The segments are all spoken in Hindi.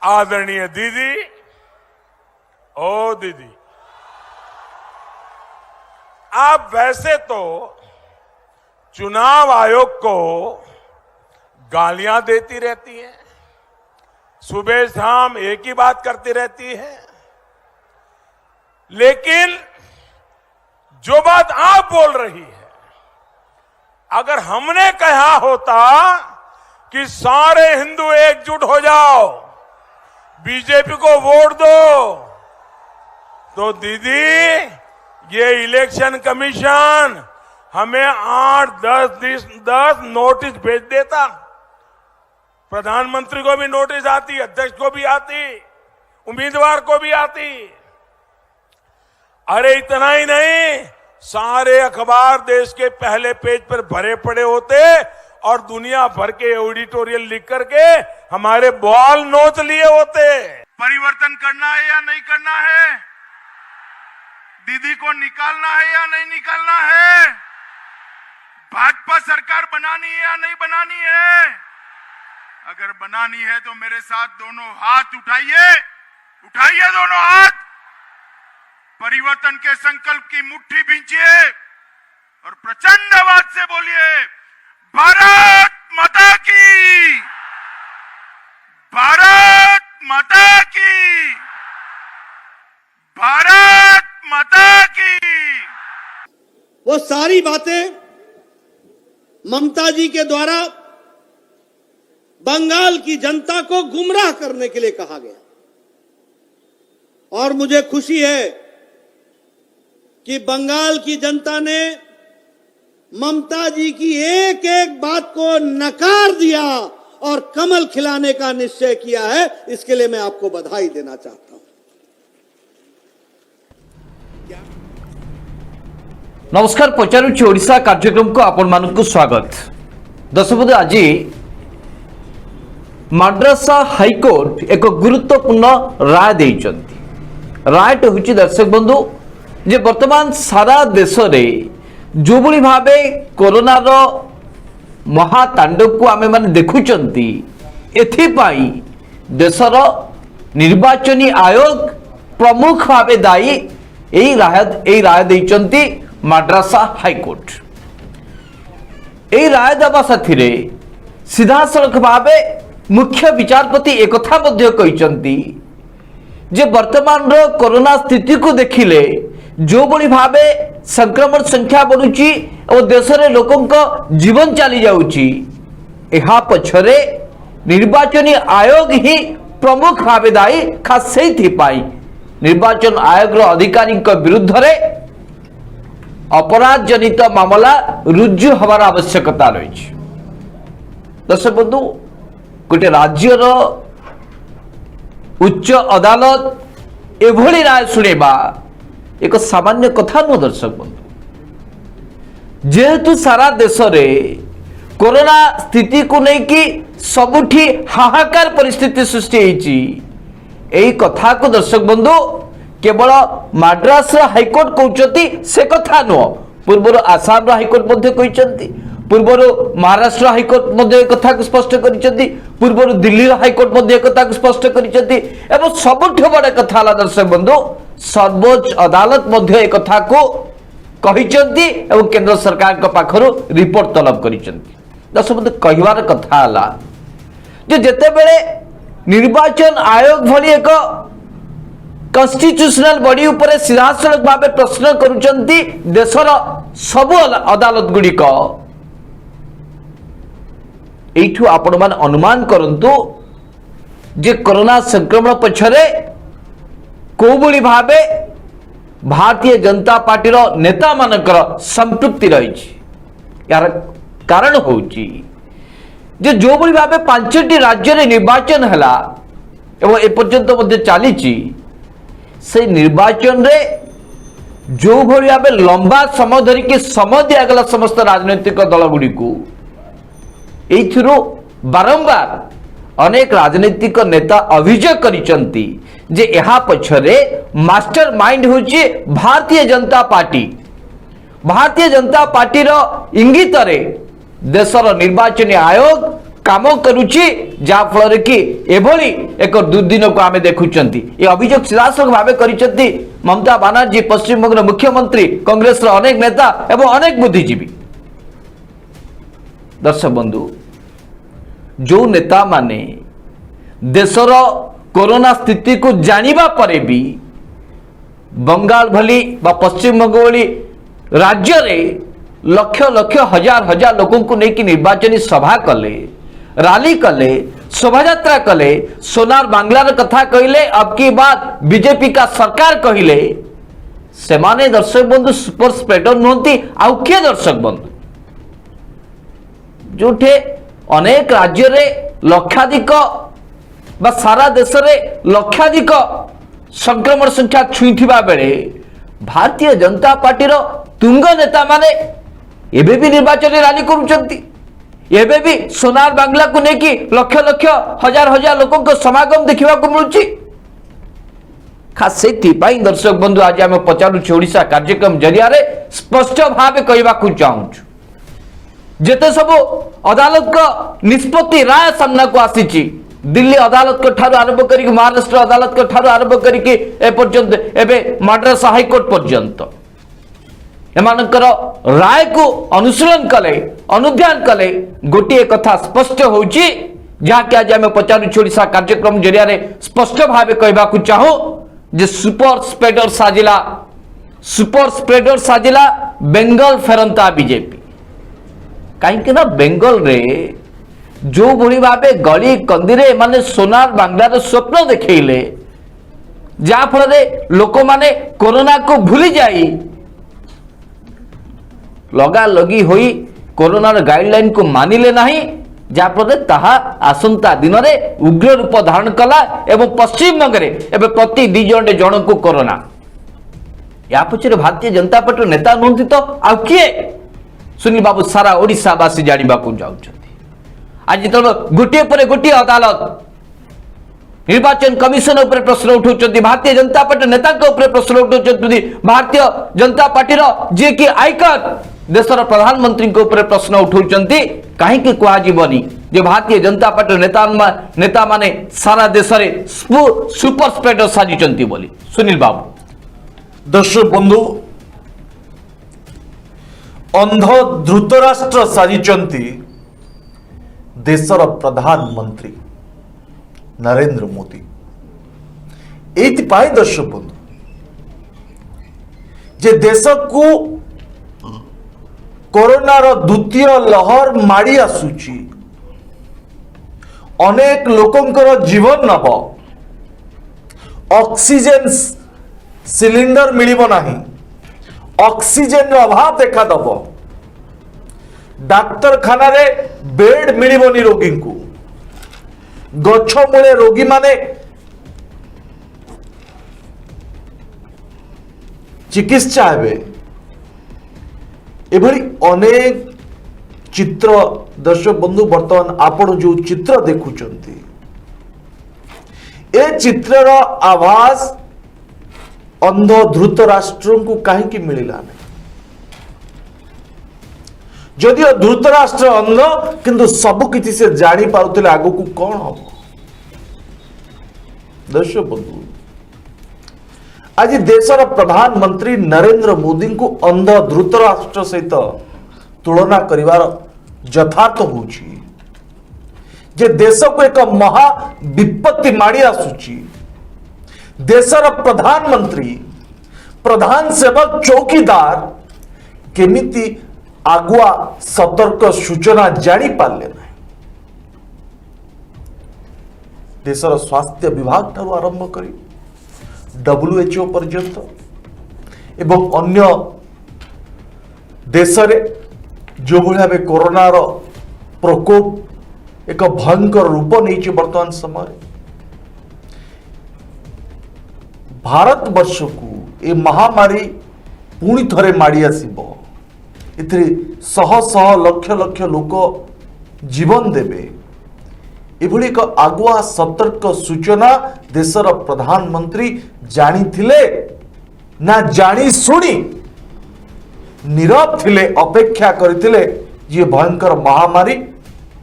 आदरणीय दीदी, ओ दीदी, आप वैसे तो चुनाव आयोग को गालियां देती रहती हैं, सुबह शाम एक ही बात करती रहती है, लेकिन जो बात आप बोल रही है, अगर हमने कहा होता कि सारे हिंदू एकजुट हो जाओ, बीजेपी को वोट दो, तो दीदी ये इलेक्शन कमीशन हमें 8-10 नोटिस भेज देता। प्रधानमंत्री को भी नोटिस आती, अध्यक्ष को भी आती, उम्मीदवार को भी आती। अरे इतना ही नहीं, सारे अखबार देश के पहले पेज पर भरे पड़े होते और दुनिया भर के एडिटोरियल लिख करके हमारे बॉल नोच लिए होते। परिवर्तन करना है या नहीं करना है, दीदी को निकालना है या नहीं निकालना है, भाजपा सरकार बनानी है या नहीं बनानी है। अगर बनानी है तो मेरे साथ दोनों हाथ उठाइए, उठाइए दोनों हाथ, परिवर्तन के संकल्प की मुट्ठी भींचिए और प्रचंड आवाज से बोलिए, भारत माता की, भारत माता की, भारत माता की। वो सारी बातें ममता जी के द्वारा बंगाल की जनता को गुमराह करने के लिए कहा गया, और मुझे खुशी है कि बंगाल की जनता ने ममता जी की एक एक बात को नकार दिया और कमल खिलाने का निश्चय किया है। इसके लिए मैं आपको बधाई देना चाहता हूं। नमस्कार, पचारुछि ओडिशा कार्यक्रम को आपण मानक स्वागत। दर्शक बंधु, आज मद्रास हाईकोर्ट एक गुरुत्वपूर्ण राय देइछन्ति। रायट होछि दर्शक बंधु जे वर्तमान सारा देश रे जो भली भावे कोरोना रो महातांडव को आमे माने देखुचंती, एथिपाई देशर निर्वाचनी आयोग प्रमुख भावे दायी एई राय देइचंती मद्रास हाईकोर्ट। एई राय देवा साथी सीधा सड़क भावे मुख्य विचारपति एक कथा मध्य कहिचंती जे वर्तमान रो कोरोना स्थिति को देखिले जो बड़ी भावे संक्रमण संख्या बढ़ुची और देश रे लोकों को जीवन चली जाउची, एहा पछरे निर्वाचन आयोग ही प्रमुख भावे दायी। खास सेथि पाई निर्वाचन आयोग रो अधिकारी विरुद्ध रे अपराध जनित मामला रुजु हवार आवश्यकता रही। दर्शक बंधु, गोटे राज्यर उच्च अदालत एभली राय सुनेबा एक सामान्य कथा नु। दर्शक बंधु, जेहेतु सारा देश रे कोरोना स्थिति को नहीं कि सबुठी हाहाकार परिस्थिति सृष्टि होईची, एई कथा को दर्शक बंधु केवल मद्रास हाईकोर्ट कहउचती से कथा नु। पूर्व आसाम हाईकोर्ट मध्ये कहिचंती, पूर्व महाराष्ट्र हाईकोर्ट मध्ये कथा को स्पष्ट करिचंती, पूर्व दिल्ली हाईकोर्ट मध्ये कथा को स्पष्ट करिचंती, एवं सबुठी बड़ कथा हला दर्शक बंधु सर्वोच्च अदालत मध्ये एक कथा को कहिचंती एवं केंद्र सरकार को पाखरु रिपोर्ट तलब करिचंती। दर्शक बंधु, कहिवार कथा हला जे जेते बेले निर्वाचन आयोग भली एक कॉन्स्टिट्यूशनल बॉडी ऊपर सीधासलख भावे प्रश्न करुचंती देशर सब अदालत गुड़िक, एठू आपण मान अनुमान करंतु जे कोरोना संक्रमण पछरे कोबुली भावे भारतीय जनता पार्टी रो नेता मानकर संपृक्ति रही। यार कारण होची जे जो बड़ी भावे 5टी राज्य रे निर्वाचन हला एवं ए पर्यंत मध्ये चलीची, से निर्वाचन रे जो भली भावे लंबा समय धरिकी समय दिगला समस्त राजनैतिक दल गुड़ी को, एथिरो बारंबार अनेक राजनीतिक नेता अभियोग करिसंती जे एहा पछरे मास्टर माइंड होची भारतीय जनता पार्टी। भारतीय जनता पार्टी रो इंगित रे देशर निर्वाचन आयोग काम करुची जा फल कि एभली एक दुर्दिन को आम देखुंट ये अभियोग सीधासख भाव कर ममता बानार्जी पश्चिमबंग मुख्यमंत्री कांग्रेस अनेक नेता एवं अनेक बुद्धिजीवी। दर्शक बंधु जो नेता माने देशर कोरोना स्थिति को जानिबा परे भी बंगाल भली बा पश्चिमबंग भली राज्य रे लक्ष लक्ष हजार हजार लोगों को लेकिन निर्वाचनी सभा कले, रैली कले, शोभा यात्रा कले, सोनार बांग्लार कथा कहले, अब की बात बीजेपी का सरकार कहले, से माने दर्शक बंधु सुपर स्प्रेडर नुहंती आउ किए दर्शक बंधु जोठे अनेक राज्य रे लक्षाधिक बा सारा देश रे लक्षाधिक संक्रमण संख्या छुईथिबा बेले भारतीय जनता पार्टी रो तुंग नेता माने एबे भी निर्वाचन रैली करूचंती, एबे भी सोनार बांग्ला को नेकी लक्ष लक्ष हजार हजार लोगों को समागम देखा मिलुची। खास से दर्शक बंधु आज आम पचारूँ ओडिशा कार्यक्रम जरिया स्पष्ट भाव कहवाक चाहूँ जेते सब अदालत का निष्पत्ति राय सामना को आसी दिल्ली अदालत को ठारू आरंभ करी महाराष्ट्र अदालत को ठारू आरंभ करी ए पर्यंत एबे मद्रास हाईकोर्ट पर्यंत एमानकर राय को अनुशीलन कले अनुध्यान कले गोटे कथा स्पष्ट होउची जहाँकि आज आम पचारूँ ओडिशा कार्यक्रम जरिया स्पष्ट भाव कहवाक चाहूँ जे सुपर स्प्रेडर साजिला बेंगल फेरंता बीजेपी कहीं ना बेंगल रे जो भली भावे गली कंदी माने सोनार बांग्लार स्वप्न देखले जहाँफल लोक माने कोरोना को भूली जाई लगा लगी होई कोरोनार गाइडलाइन को मानिले नहीं जहाँफल ताहा आसंता दिन में उग्र रूप धारण कला एवं पश्चिमबंग एवं प्रति 2 जन को कोरोना या पछरे भारतीय जनता पार्टी नेता नुहंती तो आउ किए सुनील बाबू सारा ओडिशावासी जानिबा को जाउछथि आज तो गोटे पर गोटे अदालत निर्वाचन कमिशन उपर प्रश्न उठाउछथि भारतीय जनता पार्टी नेता उपर प्रश्न उठाउछथि भारतीय जनता पार्टी जे कि आइकन देशर प्रधानमंत्री उपर प्रश्न उठाउछथि कहीं कह जीवनी जे भारतीय जनता पार्टी नेता माने सारा देश में सुपर स्प्रेडर साजिचंती बोली। सुनील बाबू दर्शक बंधु अंध धृतराष्ट्र साजिचंती देशर प्रधानमंत्री नरेंद्र मोदी एथिपाई दर्शक बंधु जे देश को कोरोनार द्वितीय लहर माड़ी आसुची अनेक लोकंकर जीवन नब ऑक्सीजन सिलिंडर मिलिबो नाही ऑक्सीजन अभाव देखा दब डाक्तरखाना रे बेड मिलिबोनी रोगी को गछ मूले रोगी माने चिकित्सा हेबे एभली अनेक चित्र दर्शक बंधु वर्तमान आपण जो चित्र देखुचंती ए चित्रर आभास अंध धृतराष्ट्र को कहीं मिलला नहीं जदियो धृतराष्ट्र अंध किंतु सब किसी से जानी पारुथिले आगो को कौन हम दर्शक बंधु आज देशर प्रधानमंत्री नरेंद्र मोदी को अंध धृतराष्ट्र सहित तुलना करिवार यथार्थ होउची जे देश को एक महा विपत्ति माड़ी आसुची देशर प्रधानमंत्री प्रधान सेवक चौकीदार केमिति आगुआ सतर्क सूचना जानी पारले ना देशर स्वास्थ्य विभाग ठारू आरंभ करी WHO पर्यंत एवं अन्य देश रे जो भाव कोरोनार प्रकोप एक भयंकर रूप नहीं वर्तमान समय भारत वर्ष को ये महामारी पुणी थरे माड़ी आसीबो इतरे शह शह लक्ष लक्ष लोक जीवन देवे एभली एक आगुआ सतर्क सूचना देशर प्रधानमंत्री जानी थिले ना जानी सुनी नीरव थिले अपेक्षा करथिले जे भयंकर महामारी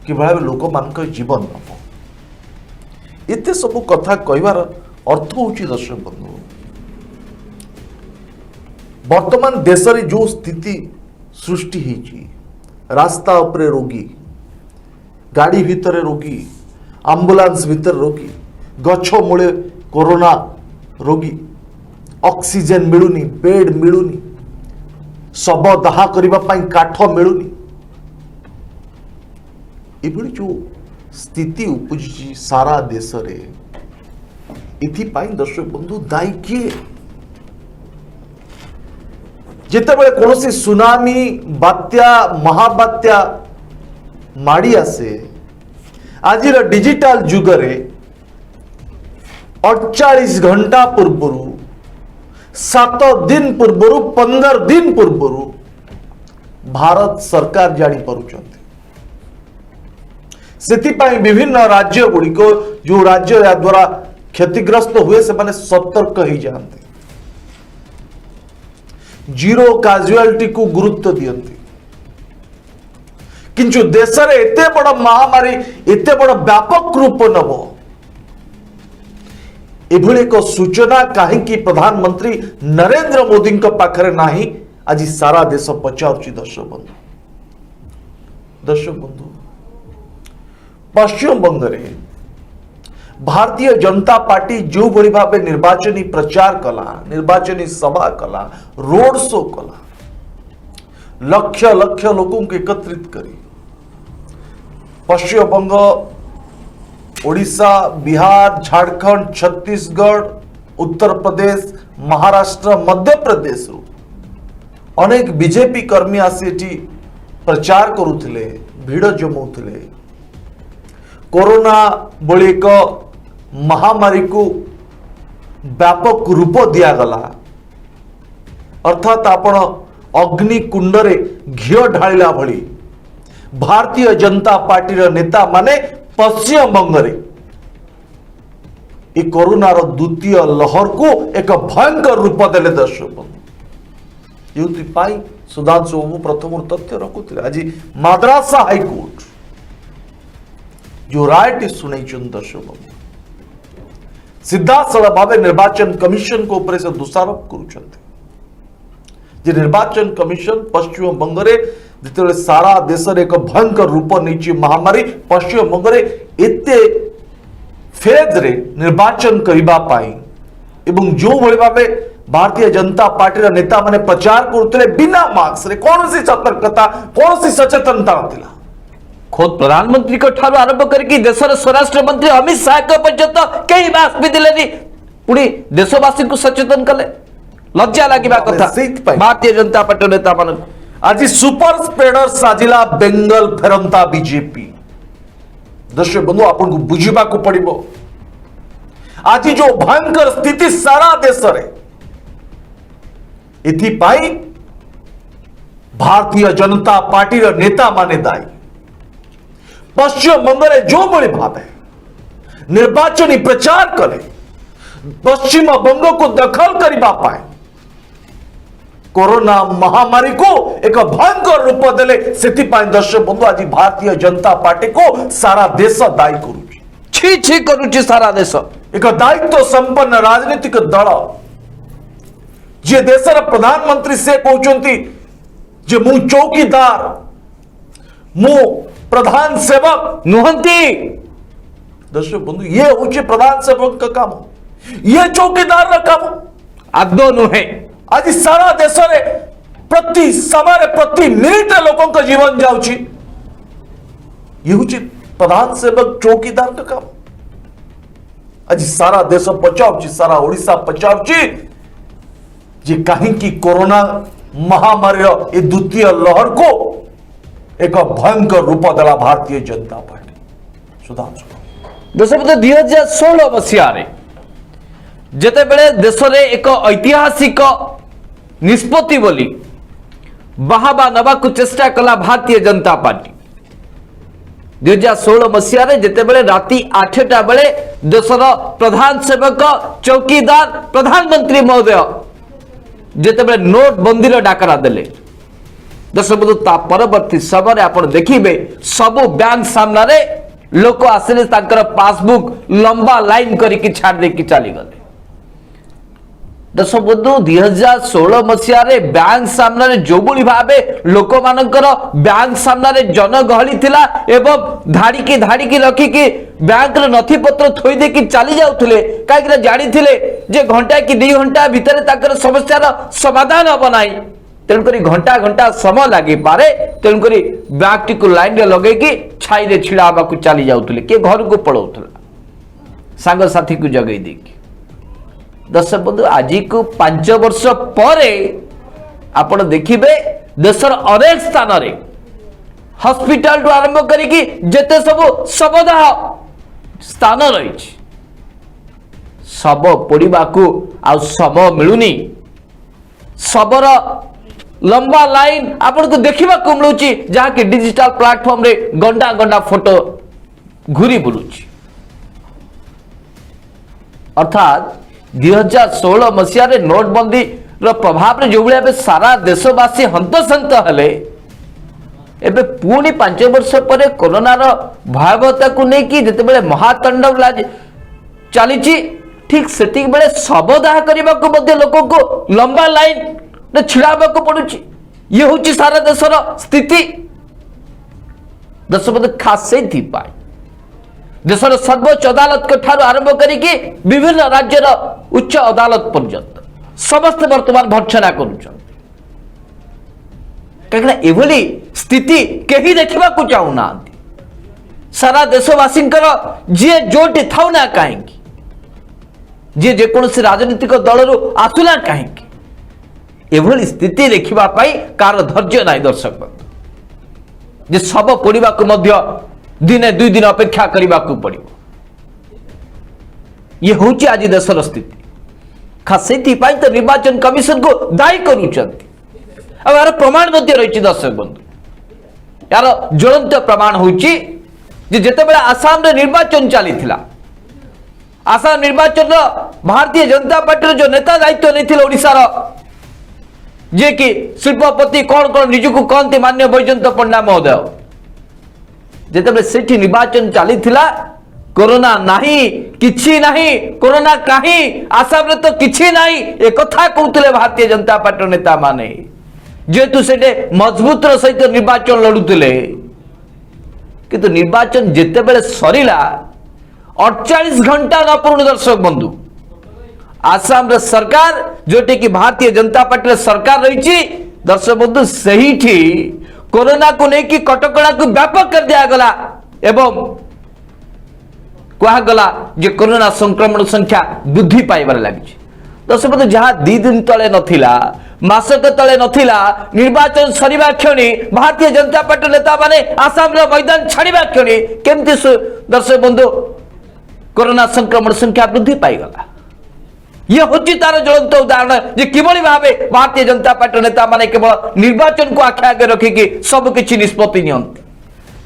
कि भाव लोक मान जीवन नब एत सब कथा कहबार अर्थ होची दर्शक बंधु वर्तमान देश रे जो स्थिति सृष्टि होती रास्ता उपरे रोगी गाड़ी भितर रोगी आंबुलांस भितर रोगी गछ मूले कोरोना रोगी ऑक्सीजन मिलुनी बेड मिलुनी शव दाह करने काठ मिलुनी एभली जो स्थिति उपजी सारा देश रे इथिपाई दर्शक बंधु दायी किए जितेबाला कौन सुनामी बात्या महाबात्या माड़ी आसे आज डिजिटल जुगरे 48 घंटा पूर्व 7 दिन पूर्व 15 दिन पूर्व भारत सरकार जानी पारुचंती सेतिपाई विभिन्न राज्य गुड़िक जो राज्य या द्वारा क्षतिग्रस्त हुए से माने सतर्क हो जाते जीरो काजुआलिटी को गुरुत्व दियंती किंतु देश रे एते बड़ महामारी एते बड़ व्यापक रूप नब एभली एक सूचना कहीं प्रधानमंत्री नरेंद्र मोदी पाखरे नाही आज सारा देश पचारुची दर्शक बंधु पश्चिम बंग रे भारतीय जनता पार्टी जो भली भाव निर्वाचनी प्रचार कला निर्वाचनी सभा कला रोड शो कला लक्ष लक्ष लोकों को एकत्रित करी पश्चिम बंग ओडिशा बिहार झारखंड छत्तीसगढ़ उत्तर प्रदेश महाराष्ट्र मध्य प्रदेश अनेक बीजेपी कर्मी आसी प्रचार करुथिले भीड़ जमाउथिले कोरोना भली एक महामारी को व्यापक रूप दिगला अर्थात आपण अग्निकुंड रे घी ढाला भली भारतीय जनता पार्टी नेता माने पश्चिम बंग रे कोरोनार द्वितीय लहर को एक भयंकर रूप देले दर्शक बंधु सुधांशु बाबू प्रथम तथ्य रखुले आज मद्रास हाईकोर्ट जो राय शुणी दर्शक बंधु सीधासल भाव निर्वाचन कमिशन को ऊपर से दोषारोप कर निर्वाचन कमिशन पश्चिम बंग रे जिते सारा देश रे एक भयंकर रूप नहीं महामारी पश्चिम बंग रे एते फेज रे निर्वाचन करबा पाई एवं जो भली भावे भारतीय जनता पार्टी नेता माने प्रचार करते बिना मास्क रे कौन सी सतर्कता कौन सी सचेतनता नथिला खुद प्रधानमंत्री को ठारू आरंभ करके देशर स्वराष्ट्र मंत्री अमित शाह पर्यंत कई मास्क भी दिले पुणी देशवासी को सचेतन कले लज्जा लगे कथा भारतीय जनता पार्टी नेता मान आज सुपर स्प्रेडर साजिला बेंगल फेरंता बीजेपी दर्शक बंधु आपन को बुझिबा को पड़िबो आज जो भयंकर स्थिति सारा देश रे इथिपाई भारतीय जनता पार्टी नेता माने दायी पश्चिम बंग रे जो बड़ी भाव निर्वाचनी प्रचार कले पश्चिम बंग को दखल करने पाए कोरोना महामारी को एक भयंकर रूप देले सेतिपाई दर्शक बंधु आज भारतीय जनता पार्टी को सारा देश दायी करुची छी छी करुची सारा देश एक दायित्व संपन्न राजनीतिक दल जे देशर प्रधानमंत्री से कहते जे मु चौकीदार मु प्रधान सेवक नुहंती दर्शक बंधु ये हूँ प्रधान सेवक का काम ये चौकीदार का काम आदो नुहे आज सारा देश रे प्रति समय प्रति मिनिट लोकों का जीवन जाउची ये हूँ प्रधान सेवक चौकीदार का काम आज सारा देश पचाउची सारा ओडिशा पचाउची जे कहीं कोरोना महामारी ये द्वितीय लहर को एक भयंकर रूप देला भारतीय जनता पार्टी सुधांशु दर्शक 2016 मसीह जेते बेले देश रे एक ऐतिहासिक निष्पत्ति बोली बाहाबा नवा को चेष्टा कला भारतीय जनता पार्टी 2016 मसीह जेते बेले राति 8टा बेले देशर प्रधान सेवक चौकीदार प्रधानमंत्री महोदय जेते बेले नोट बंदी डाकरा देले दर्शक बंधु ता परवर्ती समय आप देखिए सबु बैंक सामने लोक आसिले पासबुक लंबा लाइन करके छाड़ देकी चलीगले। दर्शक बंधु 2016 मसीह बैंक सामने जो भाव लोक मानकर बैंक सामने जनगहली थिला एवं धाड़ी धाड़ी रखिकी बैंक नथी पत्र थोई देकी चली जाउथिले कहीं जानी जे घंटा कि 2 घंटा भितर समस्यार समाधान हम ना तेणुक घंटा घंटा समय लगी पारे तेणुक बैंक टी लाइन रे लगे छाई रे छिड़ा को चली जाउथिले के घर को पड़ौथला सांग साथी को जगई देकी। दर्शक बंधु आज को 5 वर्ष पर आप देखिए देशर अनेक स्थान रे हॉस्पिटल टू आरंभ करिकी जेते सब शवदाह स्थान रही शव पोड़ा को आ समय मिलूनी शबर लंबा लाइन आपन को देखा मिलूँ जहाँ कि डिजिटल प्लेटफॉर्म रे गंडा गंडा फोटो घूरी बुलूची अर्थात 2016 मसीह नोटबंदी प्रभाव रे जो भाई सारा देशवासी हंतसंत हेले एबे पुणी 5 वर्ष पर कोरोनार भयावहता को लेकिन जिते महातांडव चली ठीक से बेले शवदाह करने को लोक को लंबा लाइन छिड़ा पड़ुची ये हूँ सारा देशर स्थिति। दर्शक बंधु खास से देशर सर्वोच्च अदालत ठारू आरंभ करिकी विभिन्न राज्यर उच्च अदालत पर्यंत समस्त वर्तमान भर्त्सना करी स्थिति कहीं देखा चाहूना सारा देशवासी जी जोटी था ना कहीं जी जेकोसी राजनीतिक दल आसुना कहीं एभली स्थिति देखा कार धैर्य ना दर्शक बंधु जे शव पोड़ा दिने 2 दिन अपेक्षा करने को पड़ो ये हूँ आज देशर स्थिति खास से तो निर्वाचन कमिशन को दायी यार प्रमाण रही दर्शक बंधु यार ज्वलंत प्रमाण होते आसाम रे निर्वाचन चली आसाम निर्वाचन भारतीय जनता पार्टी जो नेता दायित्व नहीं ओडिशार जे कि शिल्पपति कौन कौन निजक कहते मान्य बैजयंत पंडा महोदय जिते से निर्वाचन चली कोरोना नहीं किछि नहीं कोरोना कहीं आसाम रे तो किछि नहीं एक कथा कहते भारतीय जनता पार्टी नेता माने जेहेतु से मजबूत सहित निर्वाचन लड़ुले किंतु निर्वाचन जिते बेले सरीला 48 घंटा न पूर्ण दर्शक बंधु आसाम रे सरकार जोटी कि भारतीय जनता पार्टी सरकार रही दर्शक बंधु सही कोरोना को लेकिन कटकणा को व्यापक कर दिया गला एवं कहगला जे कोरोना संक्रमण संख्या वृद्धि पाइबार लगी दर्शक बंधु जहाँ 2 दिन तले नथिला मासक तले नथिला निर्वाचन सरीबा क्षणी भारतीय जनता पार्टी नेता माने आसाम रे मैदान छाड़िबा क्षणी केमती दर्शक बंधु कोरोना संक्रमण संख्या वृद्धि पाइगला ये हूँ तार ज्वलंत उदाहरण जे किभली भावे भारतीय जनता पार्टी नेता माने केवल निर्वाचन को आखि आगे रखिकी सबकिछि निष्पत्ति नियंती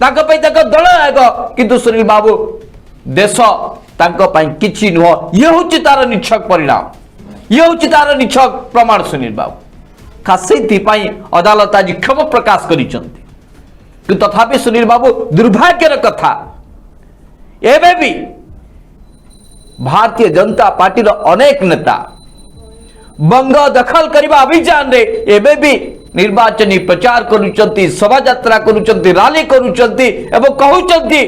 दल आग किंतु सुनील बाबू देश किछि नुह ये हूँ तार निछक परिणाम ये हूँ तार निछक प्रमाण सुनील बाबू खास से अदालत आज क्षोभ प्रकाश करिसेंती तथापि सुनील बाबू दुर्भाग्यर कथा एबे भी भारतीय जनता पार्टी अनेक नेता बंग दखल करने अभियान रे एबे भी निर्वाचनी प्रचार करुचंती शोभा यात्रा करुचंती रैली करुचंती एवं कहउचंती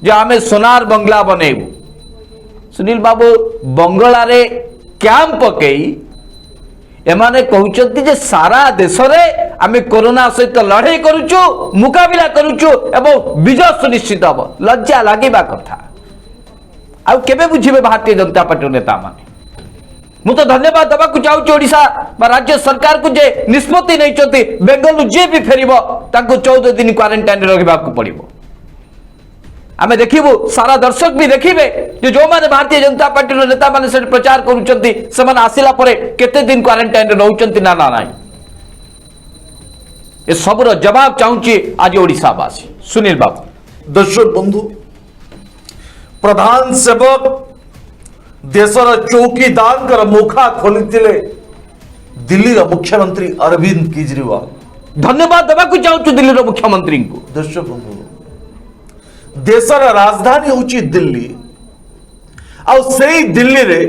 जे आमे सोनार बंगला बनेबू सुनील बाबू बंगला रे कैंप पकई एमाने कहउचंती जे सारा देश रे आमे कोरोना सहित लड़ाई करूचु मुकाबिला करूचु एवं विजय सुनिश्चित हब लज्जा लागिबा कथा आउ केबे बुझिबे भारतीय जनता पार्टी नेता माने मु तो धन्यवाद दबा को चाहूँ ओडिशा राज्य सरकार को जे निष्पत्ति नहीं बेंगलुरु जे भी फेरिबो ताको 14 दिन क्वारंटाइन रखा पड़ो आम देखू सारा दर्शक भी देखिए जो माने भारतीय जनता पार्टी नेता माने से प्रचार करुँच आसला केते दिन क्वारंटाइन रोचंती ना ना ये सबुर जवाब चाहूँगी आज ओडिशावासी सुनील बाबू। दर्शक बंधु प्रधान सेवक देशर चौकीदार मुखा खोली दिल्ली मुख्यमंत्री अरविंद केजरीवाल धन्यवाद देवाक चाहूँ दिल्ली मुख्यमंत्री को। दर्शक बंधु देशर राजधानी होची दिल्ली आ सेई दिल्ली रे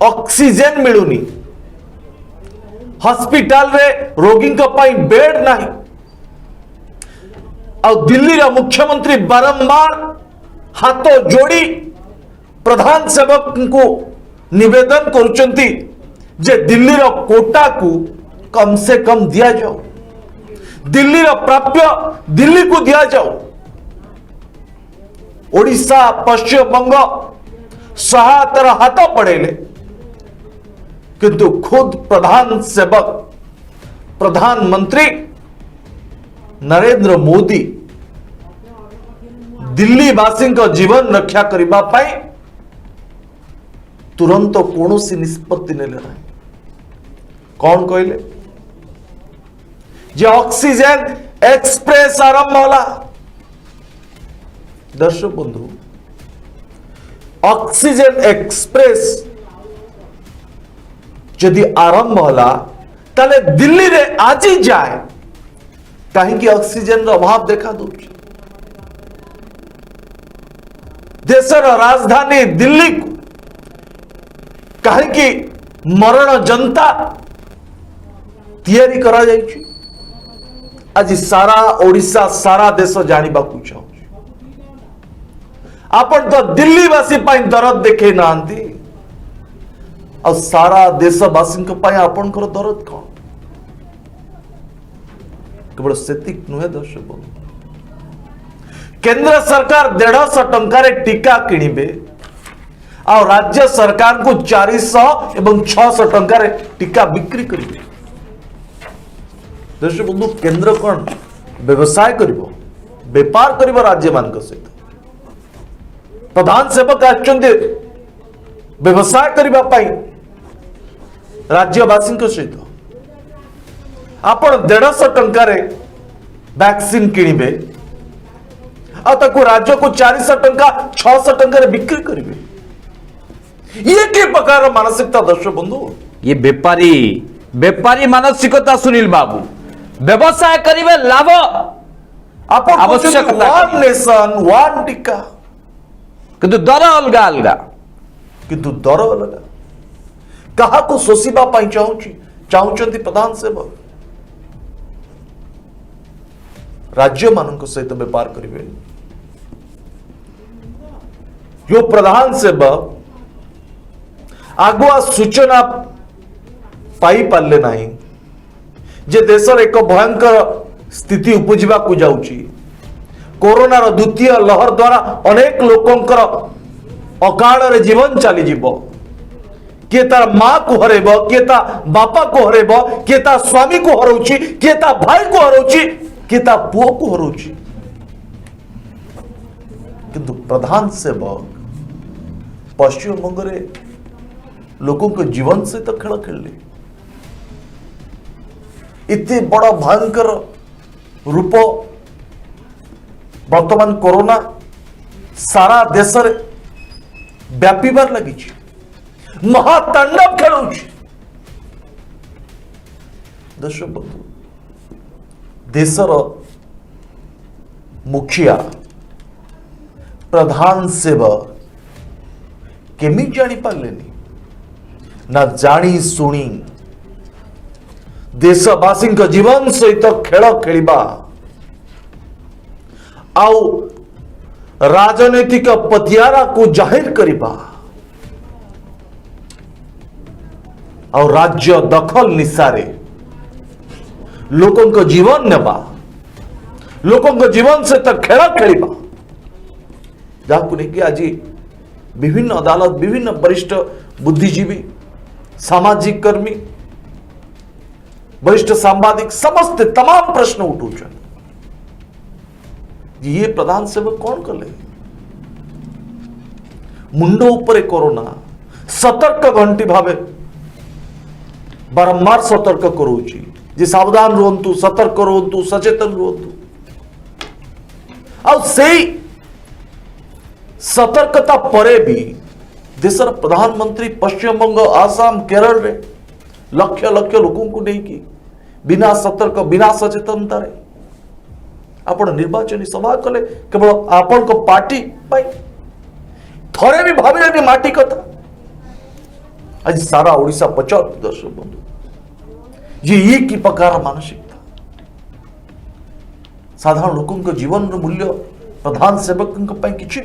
ऑक्सीजन मिलुनी हॉस्पिटल रे रोगी बेड नहीं आ दिल्ली रा मुख्यमंत्री बारंबार हाथ जोड़ी प्रधान सेवक को निवेदन करुचंती जे दिल्ली रा कोटा को कम से कम दिया जाओ, दिल्ली रा प्राप्य दिल्ली को दिया जाओ। ओडिशा पश्चिम बंग सहायतार हाथ पड़ेले किंतु खुद प्रधान सेवक प्रधानमंत्री नरेंद्र मोदी दिल्ली वासी जीवन रक्षा करने पाई तुरंत कौन सी निष्पत्ति नेले ना। कौन कहले जे ऑक्सीजन एक्सप्रेस आरंभ होला। दर्शक बंधु ऑक्सीजन एक्सप्रेस जदि आरंभ होला ताले दिल्ली रे आज ही जाए कहीं ऑक्सीजन अभाव देखा दूची। देशर राजधानी दिल्ली को कहीं मरण जनता तैयारी करा जाइछि। आज सारा ओडिशा सारा देश जानिबा को चाहूँ आपण तो दिल्लीवासी दरद देखे नांती और सारा देशवासी आपणकर दरद कौन केवल सेतिक नुहे। दर्शक केंद्र सरकार 150 टंकार टीका किणिबे आ राज्य सरकार को 400 एवं 600 टंकार टीका बिक्री करिबे। दर्शक बंधु केंद्र कौन व्यवसाय करिबो व्यापार करिबो राज्य मान सहित। प्रधान सेवक आछंदे व्यवसाय करिबा पाई राज्यवासी सहित आपण 150 टंकार वैक्सीन किणिबे आ ताको राज्य को 400 टंका 600 टंकार बिक्री करिबे। ये के प्रकार मानसिकता दर्शक बंधु ये व्यापारी मानसिकता। सुनील बाबू व्यवसाय करिबे लाभ आपण आवश्यकता वन नेशन वन टीका किंतु दर अलगा अलगा किंतु दर अलगा कहा को शोषिबा पाई चाहूचंती प्रधान सेवक राज्य मान सहित व्यापार करिवे। यो प्रधान सेवक आगुआ सूचना पाई पारले नहीं जे देशर एक भयंकर स्थिति उपजिबा को जाउची। कोरोना रो द्वितीय लहर द्वारा अनेक लोकंकर अकाल रे जीवन चली जीवो। किए तार मां को हरेब, किए ता बापा को हरेब, किए ता स्वामी को हरउची, किए ता भाई को हरउची, किए ता पुओ को हरउची। किंतु प्रधान सेवक पश्चिम बंग रे लोगों के जीवन से तो खेल खेलले। इतने बड़ा भयंकर रूप वर्तमान कोरोना सारा देश रे व्यापीबार लगी महातांडव खेलुची। दर्शक बंधु देशर मुखिया प्रधान सेवक केमी जानी पारलेनी ना जानी सुनी देशवासी जीवन सहित खेल खेलिबा आउ राजनैतिक पतियारा को जाहिर करिबा और राज्य दखल निशारे लोकों जीवन नेबा लोकों जीवन से तो खेल खेलिबा जहां लेकिन आज विभिन्न अदालत विभिन्न वरिष्ठ बुद्धिजीवी सामाजिक कर्मी वरिष्ठ सांबादिक समस्त तमाम प्रश्न उठुछन। ये प्रधान सेवक कौन कले मुंडो ऊपर कोरोना सतर्क घंटी भावे बारंबार सतर्क करूची जे सावधान रुहंतु सतर्क रुहंतु सचेतन रुहंतु और सेई सतर्कता परे भी देशर प्रधानमंत्री पश्चिम बंग आसाम केरल रे लक्ष लक्ष लोगों को नहीं की बिना सतर्क बिना सचेतनता आपण निर्वाचन सभा कले केवल आपण को पार्टी थरे भी भाविले माटी कथा आज सारा ओडिशा पचार दर्शक बंधु ये की प्रकार मानसिकता साधारण लोकों जीवन मूल्य प्रधान सेवक किछि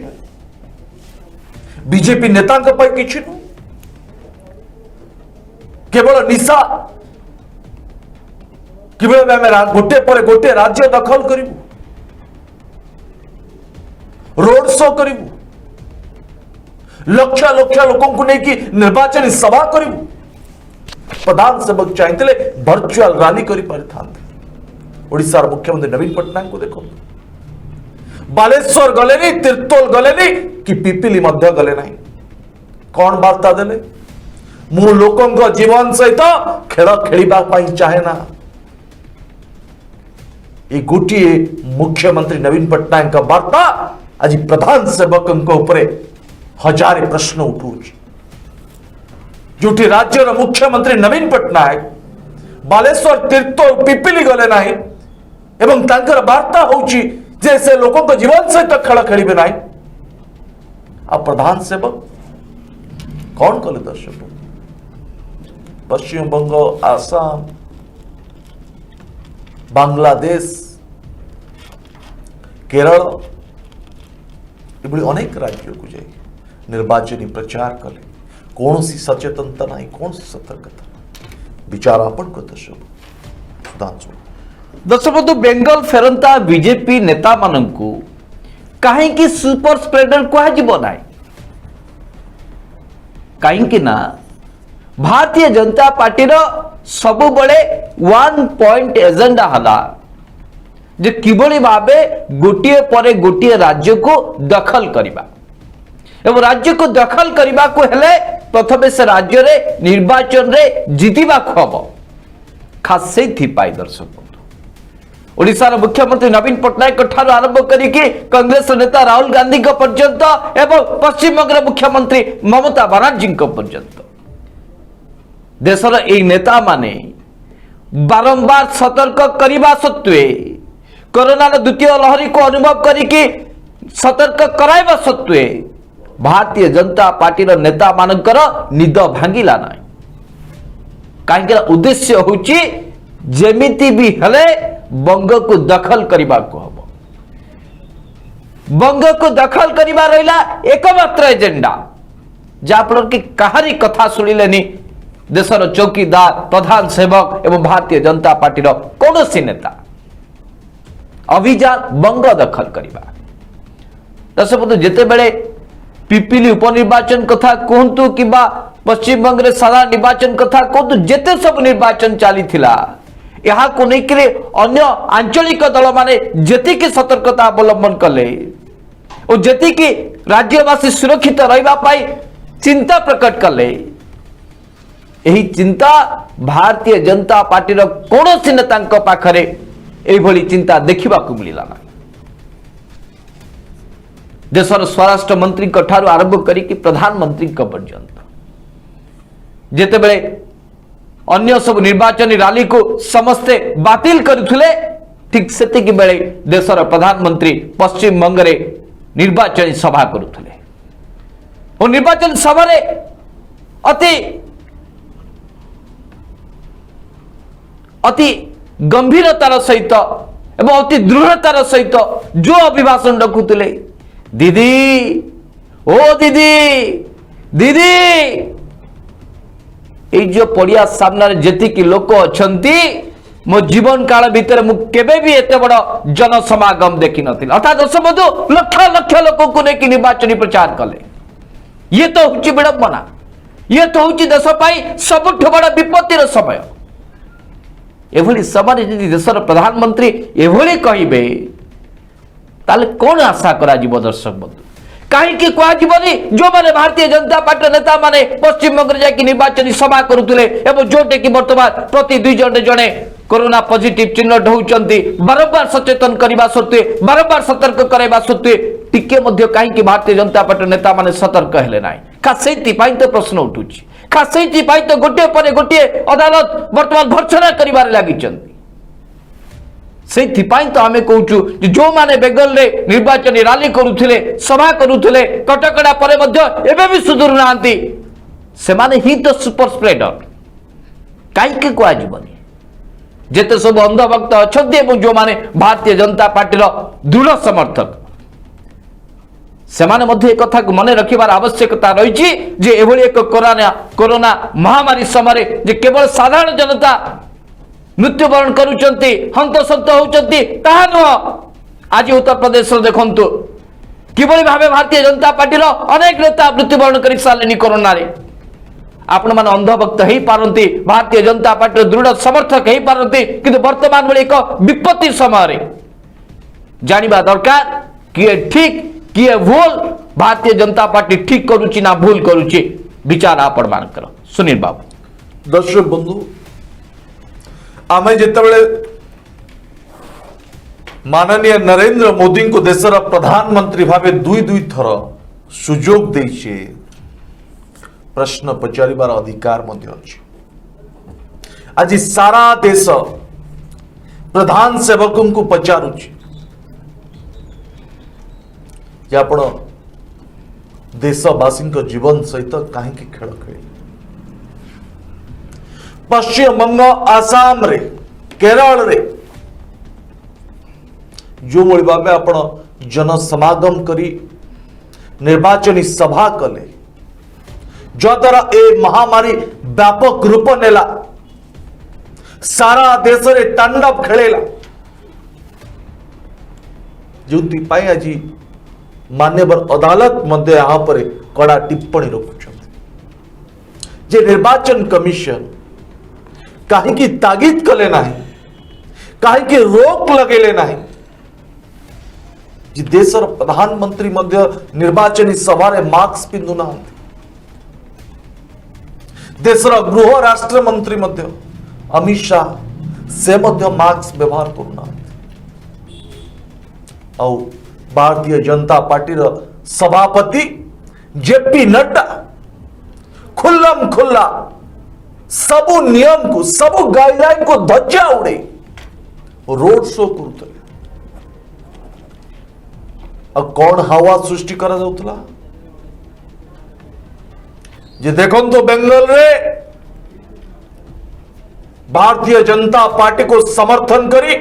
बीजेपी नेता किछि केवल निशा केवल गोटे पर गोटे राज्य दखल करूँ रोड शो करूँ लक्ष लक्ष लोक निर्वाचन सभा करूँ प्रधान सेवक चाहते वर्चुअल रैली कर मुख्यमंत्री नवीन पट्टनायक को देखो बालेश्वर गले तीर्तोल गले कि पिपिली गले ना कौन वार्ता देले मु लोकों जीवन सहित खेल खेलवाई चाहे ना ये गोटे मुख्यमंत्री नवीन पट्टनायक वार्ता आज प्रधान सेवकों उपरे हजार प्रश्न उठू जो राज्यर मुख्यमंत्री नवीन पट्टनायक बालेश्वर तीर्तोल पिपिली गले ना एवं तांकर वार्ता होची जे से लोकों को जीवन सहित खेल खेलिबे ना आ प्रधान सेवक कौन कले दर्शक पश्चिम बंग आसाम बांग्लादेश केरल ये अनेक राज्यों को जाए निर्वाचन प्रचार कले कौन सी सचेतनता ना कौन सी सतर्कता विचार आपण को दर्शक बंधु बेंगल फेरंता बीजेपी नेता मानू कहीं सुपर स्प्रेडर कह ना कहीं ना भारतीय जनता पार्टी सबु बड़े वन पॉइंट एजेंडा हला जे किभली भाबे गोटिए परे गोटिए राज्य को दखल करिबा एवं राज्य को दखल करिबा को हेले प्रथमे से राज्य रे निर्वाचन रे जीतिबा खब खास से थी पाई दर्शक ओडिशार मुख्यमंत्री नवीन पट्टनायक ठार आरंभ करिके कांग्रेस नेता राहुल गांधी पर्यंत एवं पश्चिम बंग मुख्यमंत्री ममता बनर्जी पर्यंत देशर ए नेता माने बारंबार सतर्क करने सत्वे कोरोना द्वितीय लहरी को अनुभव करिके सतर्क कराइबा सत्वे भारतीय जनता पार्टी नेता मानकर निद भांगिला ना कहीं उद्देश्य होची जेमिति भी हेले बंग को दखल करने को हम बंग को दखल करवा रहा एकमात्र एजेंडा जहाँफल कि कहारी कथा शुणिले देशर चौकीदार प्रधान सेवक एवं भारतीय जनता पार्टी कौन सी नेता अभियान बंग दखल करवा दर्शक जिते बड़े पिपिली उपनिर्वाचन कथा कहतु कि पश्चिम बंग में सारा निर्वाचन कथा कहतु जिते सब निर्वाचन चली यहाँ को लेकर अन्य आंचलिक दल माने जेतिकी सतर्कता अवलंबन कले और जेतिकी राज्यवासी सुरक्षित रहिबा पाई चिंता प्रकट कले यही चिंता भारतीय जनता पार्टी कौन सी नेता पाखरे एभली चिंता देखा मिलला ना देशर स्वराष्ट्र मंत्री ठारू आरंभ करी प्रधानमंत्री पर्यंत जेतेबेले अन्य सब निर्वाचन रैली को समस्ते बातिल करुले ठीक से बेले देशर प्रधानमंत्री पश्चिम बंग में निर्वाचन सभा करुले और निर्वाचन सभा अति अति गंभीरतार सहित एवं अति दृढ़तार सहित जो अभिभाषण रखुले दीदी ओ दीदी दीदी ये जो पड़िया सामने जेतिकी लोक अच्छी मो जीवन काल भितर मुझे भी एत बड़ जनसमागम देखी नी अर्थात दर्शक बंधु लक्ष लक्ष लोक को लेकिन निर्वाचन प्रचार कले ये तो हूँ विडंबना ये तो हूँ देशपाई सबुठ बड़ विपत्तिर समय एभली समय यदि देशर प्रधानमंत्री एभली कहिबे ताले कौन आशा करा जीव दर्शक बंधु कहीं कहनी जो माने भारतीय जनता पार्टी नेता माने पश्चिम बंग जाकि निर्वाचन सभा करुले एवं जोटे कि बर्तमान प्रति 2 जन जड़े कोरोना पॉजिटिव चिन्हट होती बारंबार सचेतन करने सत्वे बारंबार सतर्क कराइबा सत्वे टिके कहीं भारतीय जनता पार्टी नेता माने सतर्क हेले ना खास से तो प्रश्न उठुची खास से तो गोटे पर गोटे अदालत बर्तमान भर्सना कर लगी से तो आम कहूँ जो माने बेंगल रे निर्वाचन रैली करुले सभा करुले कटकड़ा पर भी सुधुरु ना से ही तो सुपर स्प्रेडर कहीं कहुनि जिते सब अंधभक्त अच्छा जो माने भारतीय जनता पार्टी दृढ़ समर्थक से एक कथा मन रखिबार आवश्यकता रही जे एभली एक कोरोना महामारी समय जे केवल साधारण जनता मृत्युवरण करुचंती हंतसंत होउचंती ताहा नुह आज उत्तर प्रदेश देखंतु किभली भाबे भारतीय जनता पार्टी अनेक नेता मृत्युवरण कर सारे कोरोना रे आपण मान अंधभक्त हो पारती भारतीय जनता पार्टी दृढ़ समर्थक हो पारती किंतु वर्तमान बेले एक विपत्ति समय जानिबा दरकार किए ठीक किए भूल भारतीय जनता पार्टी ठीक करुची ना भूल करुची विचार आपण मानकर सुनील बाबू दर्शक बंधु आमे जितेबले माननीय नरेंद्र मोदी को देशर प्रधानमंत्री भावे दुई दुई थर सुजोग देछे प्रश्न पचारिबार अधिकार मध्य अछि आज सारा देश प्रधान सेवकों को पचारुछि जे आपण देशवासी जीवन सहित कहीं खेल खेल पश्चिम बंग आसाम रे केरल रे जो भाई भाव आपण जनसमागम करी निर्वाचनी सभा कले जद्वारा ए महामारी व्यापक रूप नेला सारा देश रे तांडव खेलेला जोति पाई आज मान्यवर अदालत मध्य यहाँ पर कड़ा टिप्पणी रखुछन जे निर्वाचन कमिशन कहीं तागिद कले नहीं कहीं रोक लगेले नहीं जे देशर प्रधानमंत्री मध्य निर्वाचनी सभा मास्क पिंधु ना देशर गृह राष्ट्र मंत्री मध्य अमित शाह से मध्य मास्क व्यवहार करूना और भारतीय जनता पार्टी सभापति जेपी नड्डा खुल्लम खुल्ला सबु नियम को सबु गाइडलाइन को धज्जा उड़े रोड शो करते कौन हवा सृष्टि करा जाउतला जे देखो तो बेंगल रे भारतीय जनता पार्टी को समर्थन करी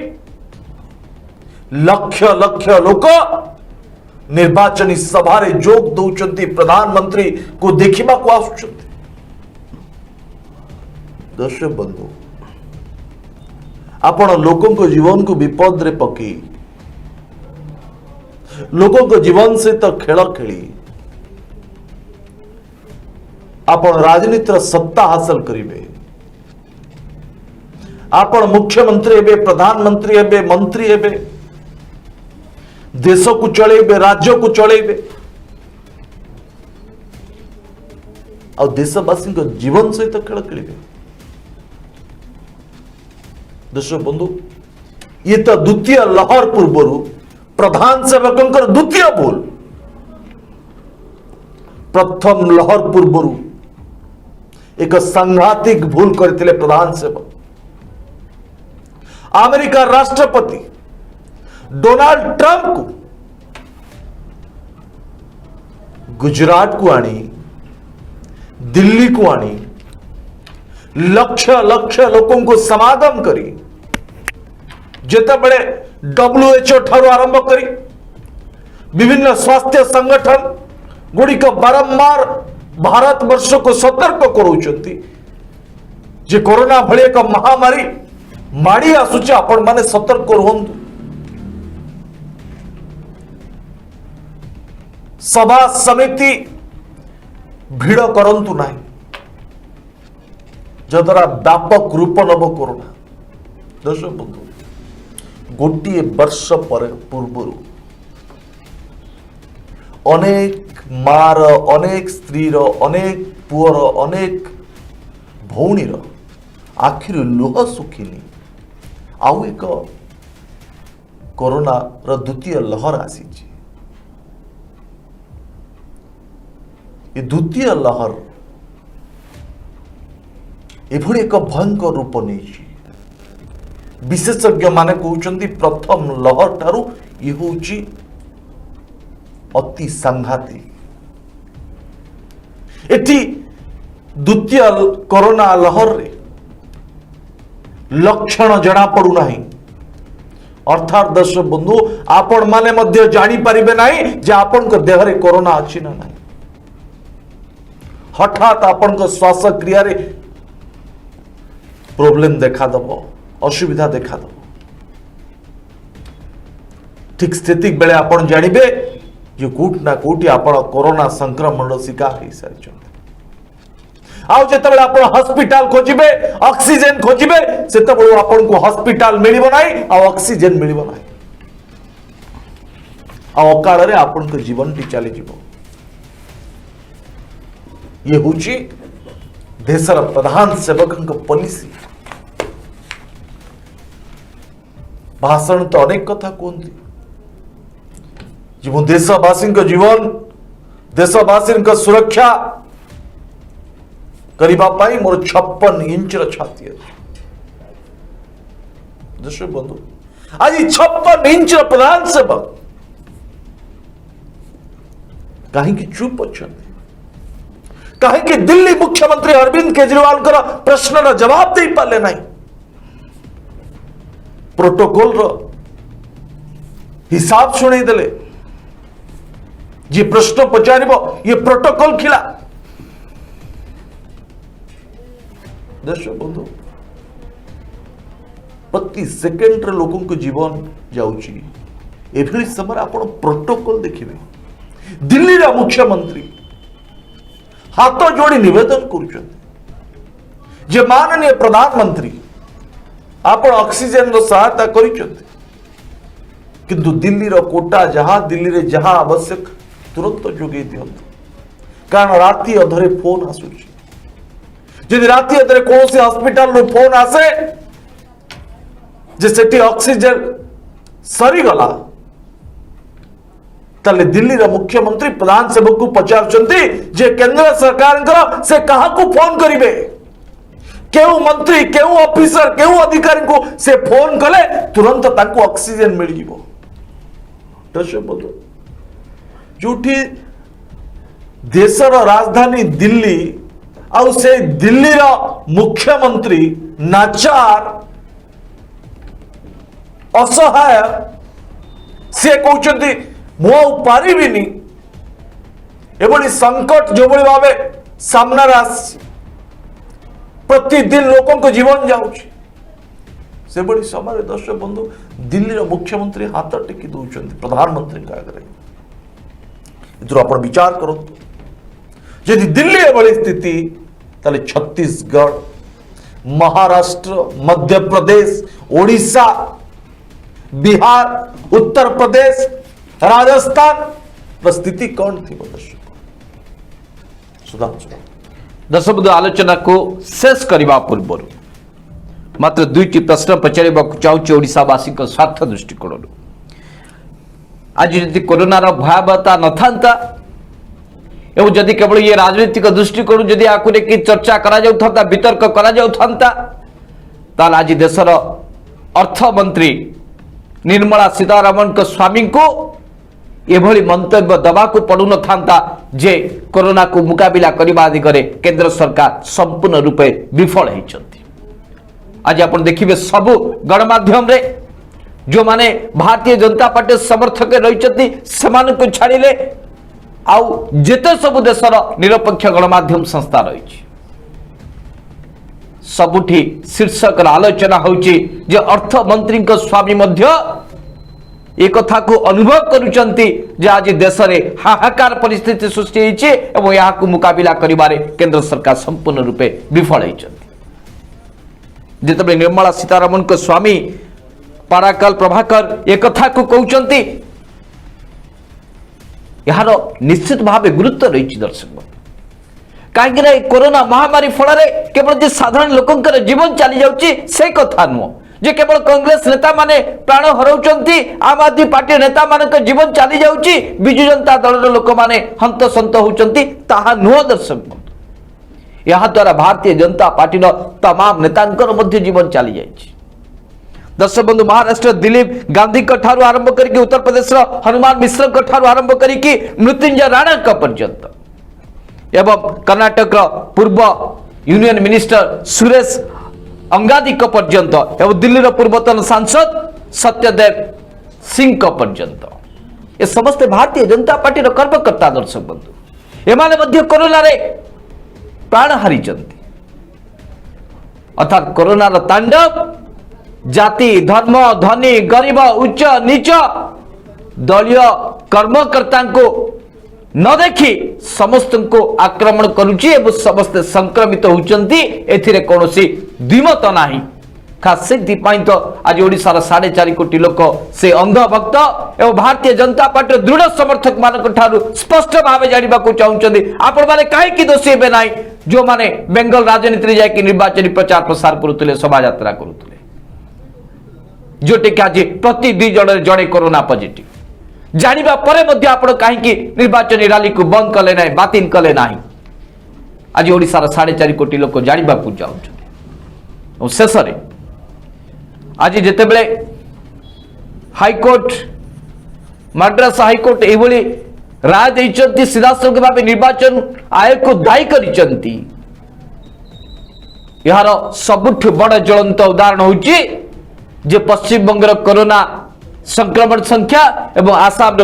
लक्ष लक्ष लोक निर्वाचनी सभा रे जोग दौचंती प्रधानमंत्री को देखिबा को आसुचंती दर्शक बंधु आपण लोकों को जीवन को विपद रे पकी लोकों को जीवन से तो खेल खेली आपण राजनीतिर सत्ता हासिल करिवे आपण मुख्यमंत्री हेबे प्रधानमंत्री हेबे मंत्री हेबे देश को चलेबे राज्य को चलेबे और देशवासी जीवन सहित खेल खेलिबे दर्शक बंधु ये तो द्वितीय लहर पूर्व प्रधान सेवकों द्वितीय भूल प्रथम लहर पूर्व एक सांघातिक भूल करते प्रधान सेवक अमेरिका राष्ट्रपति डोनाल्ड ट्रंप को गुजरात को आनी दिल्ली को आनी लक्ष लक्ष लोकों को समागम करी जिते बड़े WHO ठारू आरंभ करी विभिन्न स्वास्थ्य संगठन गुड़िक बारंबार भारत वर्ष को सतर्क करूचंती जे कोरोना भली एक महामारी माड़ी आसुचे आपण माने सतर्क रहंतु सभा समिति भिड़ करंतु नाही जद्वारा व्यापक रूप नब कोरोना दर्शक बंधु गोटे वर्ष पर पूर्व अनेक मार अनेक स्त्रीर अनेक पुअर अनेक भौणीर आखिर लुह सुखिनी आउ एक कोरोना द्वितीय लहर आसी द्वितीय लहर एभली एक भयंकर रूप नहीं विशेषज्ञ माने कहउछन्ती प्रथम लहर ठारू ये होची अति सांघातिक। एठी द्वितीय कोरोना लहर रे लक्षण जना पड़ू नाही। अर्थात दर्शक बंधु आपण माने मध्य जानी परिबे नाही जे आपण को देह रे कोरोना अछि ना नाही। हठात आपण को श्वास क्रिया रे प्रॉब्लम देखा दबो, असुविधा देखा दबो। ठीक स्थिति बेले आपण जानिबे जे कोट ना कोटी आपण कोरोना संक्रमण शिकार हे सारिछन। आउ जेतेबेले आपण हॉस्पिटल खोजिबे, ऑक्सीजन खोजिबे, सेतेबेले आपण को हॉस्पिटल मिलिबो नाही आ ऑक्सीजन मिलिबो नाही। आ अकाल रे आपण को जीवन टी चली जीवो। ये होची देशर प्रधान सेवकक पॉलिसी। भाषण तो अनेक कथा कहती जो देशवासी जीवन देशवासी सुरक्षा करिबा पाई मोर 56 इंच छाती अछि। दर्शक बंधु आज 56 इंच प्रधान सेवक कहीं चुप अच्छा, कहीं दिल्ली मुख्यमंत्री अरविंद केजरीवाल प्रश्न जवाब दे पाले नहीं। प्रोटोकॉल रो हिसाब शुणी देले जी प्रश्न पचारिबो ये प्रोटोकॉल खिला। दर्शक बंधु प्रति सेकेंड रे लोकों को जीवन जाउची। एभली समय आपण प्रोटोकॉल देखिबे। दिल्ली रा मुख्यमंत्री हाथ जोड़ी निवेदन करुछन्ति जे माननीय प्रधानमंत्री आपण ऑक्सीजन रो सहायता करिछन्ति, किंतु दिल्ली रो कोटा जहां दिल्ली रे जहां आवश्यक तुरंत जोगे दियंतु। कारण राति अधरे फोन आसुची। यदि राति अधरे कौन से हॉस्पिटल रो फोन आसे जे सेठी ऑक्सीजन सरी गला, तले दिल्ली रा मुख्यमंत्री प्रधान सेवक को पचारचंती जे केंद्र सरकार से कहा को फोन करिवे, केउ मंत्री केउ ऑफिसर केउ अधिकारी को से फोन कले तुरंत ताको ऑक्सीजन मिल जिवो। दर्शक बंधु जोठी देशर राजधानी दिल्ली आउ से दिल्ली रा मुख्यमंत्री नाचार असहाय से कहउचंती मु पारिबिनी एभली संकट जो भली भावे सामना आसी प्रतिदिन लोकों को जीवन जाउची। से बड़ी समय दर्शक बंधु दिल्ली रा मुख्यमंत्री हाथ टेकी दउचंती प्रधानमंत्री का आगे। इधर आपण विचार करो यदि दिल्ली एभली स्थिति ताले छत्तीसगढ़, महाराष्ट्र, मध्य प्रदेश, ओडिशा, बिहार, उत्तर प्रदेश, राजस्थान स्थिति कौन थी? दर्शक बंधु आलोचना को शेष करने पूर्व मात्र दुईटी प्रश्न पचारिबा चाहूँ ओडिशावासी स्वार्थ दृष्टिकोण। आज यदि कोरोनार भयावहता न था एवं जदि केवल ये राजनीतिक दृष्टिकोण जदि आकु लेकिन चर्चा करा जाउथांता, वितर्क करा जाउथांता, ताल आज देशर अर्थमंत्री निर्मला सीतारमण को स्वामी को एभली मंतव्य दबा को पड़ू न था जे कोरोना को मुकाबिला करने दिगरे केंद्र सरकार संपूर्ण रूपे विफल होती। आज आप देखिए सबु गणमाध्यम रे जो माने भारतीय जनता पार्टी समर्थक रही से छाड़िले आउ जेते सबु देशर निरपेक्ष गणमाध्यम संस्था रही सबुठी शीर्षक आलोचना होची जे अर्थमंत्री स्वामी मध्य एक कथा को अनुभव करुचंती जे आज देश में हाहाकार परिस्थिति सृष्टि होईची एवं यहाँ को मुकाबिला करिबारे केंद्र सरकार संपूर्ण रूपे विफल होईचंती। जेतबे निर्मला सीतारमण को स्वामी पराकल प्रभाकर एक कथा को कहउचंती यार निश्चित भाव गुरुत्व रही। दर्शक कहीं कोरोना महामारी फल केवल साधारण लोकंकर जीवन चली जाउची से कथा नुह जे केवल कांग्रेस नेता माने प्राण हराउचंती, आम आदमी पार्टी नेता मानक जीवन चली जाउची, बिजु जनता दल लोक माने हंतसंत होउचंती ताहा नुह। दर्शक यहाँ द्वारा भारतीय जनता पार्टी तमाम नेतांकर मध्य जीवन चली जाइछि। दर्शक बंधु महाराष्ट्र दिलीप गांधी ठारू आरंभ करके उत्तर प्रदेश हनुमान मिश्र ठारू आरंभ करके मृत्युंजय राणा पर्यंत एवं कर्नाटक पूर्व यूनियन मिनिस्टर सुरेश अंगादी पर्यंत एवं दिल्ली पूर्वतन सांसद सत्यदेव सिंह पर्यंत ये समस्त भारतीय जनता पार्टी कर्मकर्ता दर्शक बंधु एमाने मध्य कोरोना रे प्राण हारी अर्थात कोरोना तांडव जाति धर्म धनी गरीब उच्च नीच दलीय कर्मकर्ता को न देखी समस्त को आक्रमण करुची एवं समस्ते संक्रमित होती एथिरे कौनसी द्विमत नाही खास से तो आज ओडिशार 4.5 कोटी लोक से अंधभक्त एवं भारतीय जनता पार्टी दृढ़ समर्थक मान स्पष्ट भाव जानवा चाहते आपण मैंने कहीं दोषी हे ना जो मैंने बेंगल राजनीति जाकि निर्वाचन प्रचार प्रसार करुले शोभा यात्रा करुले जोटे कि आज प्रति 2 जन जड़े कोरोना पॉजिटिव जानिबा परे मध्य आपण कहीं निर्वाचन रैली को बंद कले ना बातिल कले ना आज ओडिशार 4.5 कोटी लोक जानवा जाऊँ शेष आज जितेबले हाईकोर्ट मद्रास हाईकोर्ट ये राय देइचंती सीधासलख भाव निर्वाचन आयोग को दायी करिचंती यार सबुठ बड़ ज्वलंत उदाहरण होची जे पश्चिम बंगर कोरोना संक्रमण संख्या एवं आसाम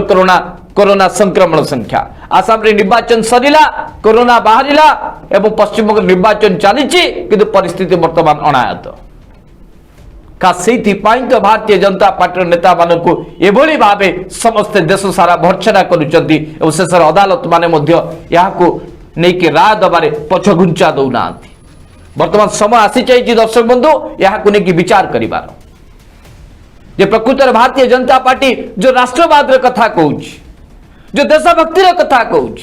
कोरोना संक्रमण संख्या आसाम रे निर्वाचन सरिला कोरोना बाहरिला एवं पश्चिम बंग निर्वाचन चली किंतु परिस्थिति वर्तमान अनायत का तो भारतीय जनता पार्टी नेता मानक एभली भावे समस्त देश सारा भर्सना करुचंती एवं शेष अदालत माने मध्य याको नेकी राय दबारे पछघुंचा दौना वर्तमान समय आसी चाहिए दर्शक बंधु याको नेकी विचार करिबार जे प्रकृत भारतीय जनता पार्टी जो राष्ट्रवाद कथा कहूँ जो देशभक्तिर कथा कहूँ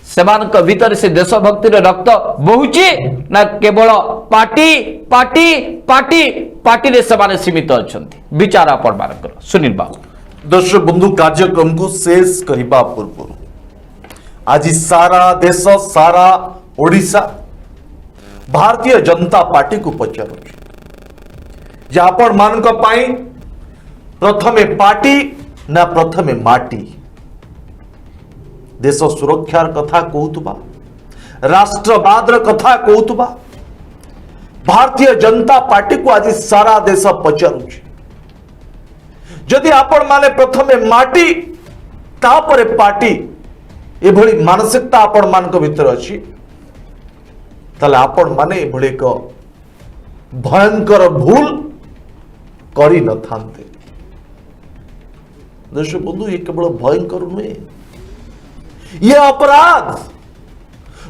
सेमानक भीतर से देशभक्तिर रक्त बहुची ना केवल पार्टी पार्टी पार्टी पार्टी रे सेमाने सीमित अछंती विचार आपण मानकर सुनील बाबू दर्शक बंधु कार्यक्रम को शेष करबा पूर्व आज सारा देश सारा ओडिशा भारतीय जनता पार्टी को पचारू जे आपण मानक पाई प्रथमे पार्टी ना प्रथमे माटी देश सुरक्षार कथा कहूतुबा राष्ट्रवाद कथा कहूतुबा भारतीय जनता पार्टी को आज सारा देश पचारुछि जदि आपण माने प्रथमे माटी तापरे पार्टी एभली मानसिकता आपण मानक भीतर अछि ताले आपण माने एभली एक भयंकर भूल करी न थांते दर्शक बंधु ये केवल भयंकर नुहे ये अपराध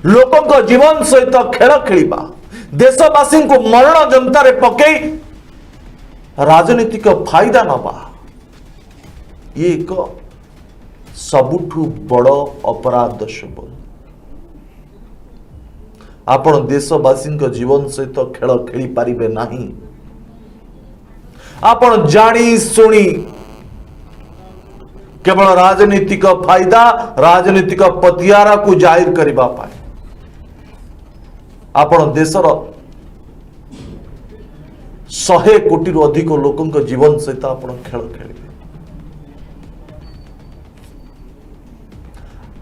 लोकों को जीवन सहित खेल खेलिबा देशवासी को मरण जनता रे पकई राजनीतिक फायदा नबा ये एक सबुठु बड़ अपराध दर्शक बंधु आपण देशवासी जीवन सहित खेल खेली पारिबे नहीं आपण जानी सुनी केवल राजनीतिक फायदा राजनीतिक पतियारा को जाहिर करबा पाए आपण देशर 100 कोटी रु अधिक लोकों जीवन सहित आपण खेल खेलिबे